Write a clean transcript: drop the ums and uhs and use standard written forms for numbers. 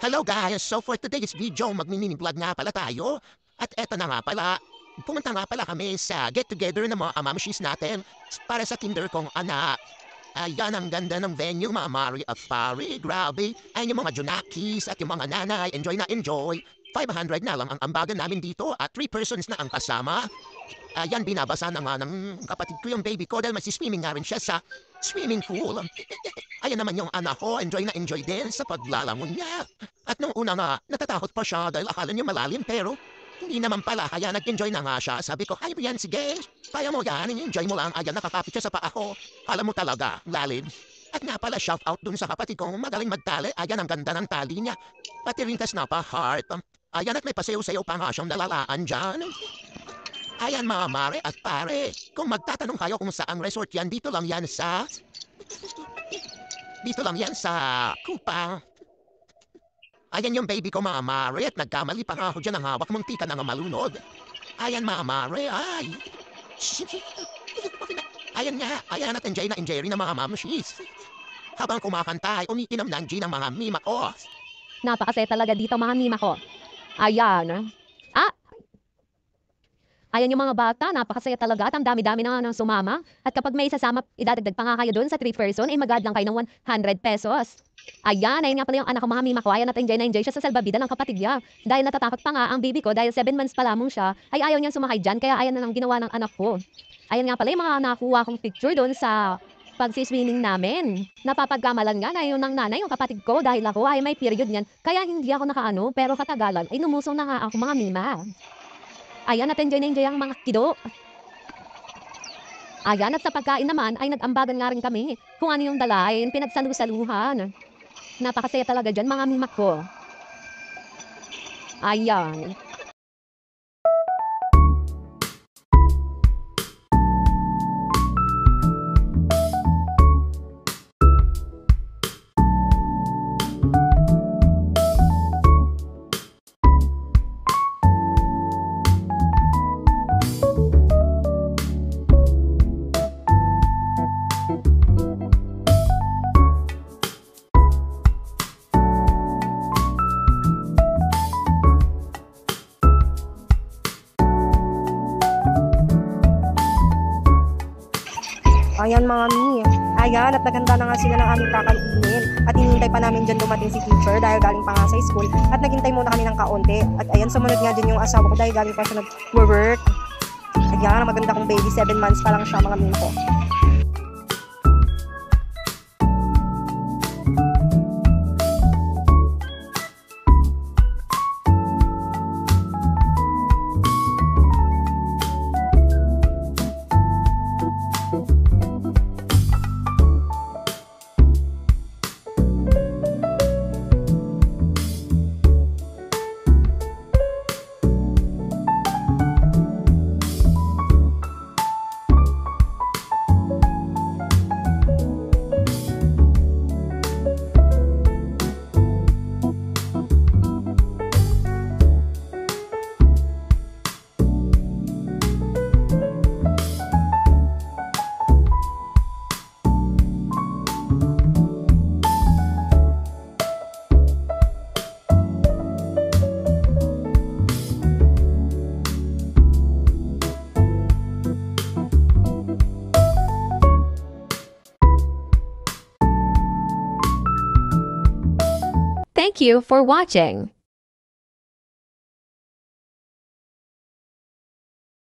Hello guys! So for today's video, magmini-vlog nga pala tayo. At eto na nga pala, pumunta nga pala kami sa get-together ng mga amamshis natin para sa kinder kong anak. Ayan ang ganda ng venue, mga Mari at Pari. Grabe. Ayun yung mga Junakis at yung mga nanay. Enjoy na enjoy. 500 na lang ang ambagan namin dito at 3 persons na ang kasama. Ayan, binabasa na nga ng kapatid ko yung baby ko dahil masiswimming nga rin siya sa swimming pool. Ayan naman yung anak ko, enjoy na enjoy din sa paglalangon niya. At nung una nga, natatakot pa siya dahil akala niya malalim pero hindi naman pala, kaya nag-enjoy na nga siya. Sabi ko, ay yan, sige, kaya mo yan, enjoy mo lang. Ayan, nakakapit siya sa paa ko. Kala mo talaga, lalim. At nga pala, shout out dun sa kapatid kong magaling magtali. Ayan, ang ganda ng tali niya. Pati rin tas na pa heart. Ayan, at may pasayaw-sayaw pa nga siyang nalalaan dyan. Ayan mga mare at pare, kung magtatanong kayo kung saang resort yan, dito lang yan sa Kupang. Ayan yung baby ko mga mare at nagkamali pa nga ako dyan ang hawak mong tika na nga malunod. Ayan mga mare, ay. Ayan nga, ayan at enjoy na enjoy rin ng mga mamshis. Habang kumakanta ay umiinom ng gin ng mga mima ko. Napakasaya talaga dito mga mima ko. Ayan. Ayan yung mga bata, napakasaya talaga at ang dami-dami na nang sumama. At kapag may isasama, idadagdag pa nga kayo doon sa 3 person, ay magad lang kayo ng 100 pesos. Ayan, ayun nga pala yung anak ko mga mima ko. Ayan at enjoy na enjoy siya sa salbabida ng kapatid niya. Dahil natatakot pa nga ang baby ko, dahil 7 months pa lamang siya, ay ayaw niyang sumakay dyan, kaya ayan na lang ginawa ng anak ko. Ayan nga pala yung mga nakuha kong picture doon sa pagsiswimming namin. Napapagkamalan nga na yun ng nanay, yung kapatid ko, dahil ako ay may period niyan. Kaya hindi ako nakaano, pero katagalan ay lumusong na nga ako mga mima. Ayan at enjoy na enjoy ang mga kido. Ayan at sa pagkain naman ay nag-ambagan nga rin kami. Kung ano yung dala ay pinagsalu-saluhan. Napakasaya talaga dyan mga mima ko. Ayan. Ayan mga mi. Ayan, at naganda na nga sila ng aming kakainin. At hinihintay pa namin dyan dumating si teacher dahil galing pa nga sa school. At naghintay muna kami ng kaunti. At ayan, sumunod nga dyan yung asawa ko dahil galing pa siya nag-work. Ayan, maganda kong baby. 7 months pa lang siya mga mi ko. Thank you for watching.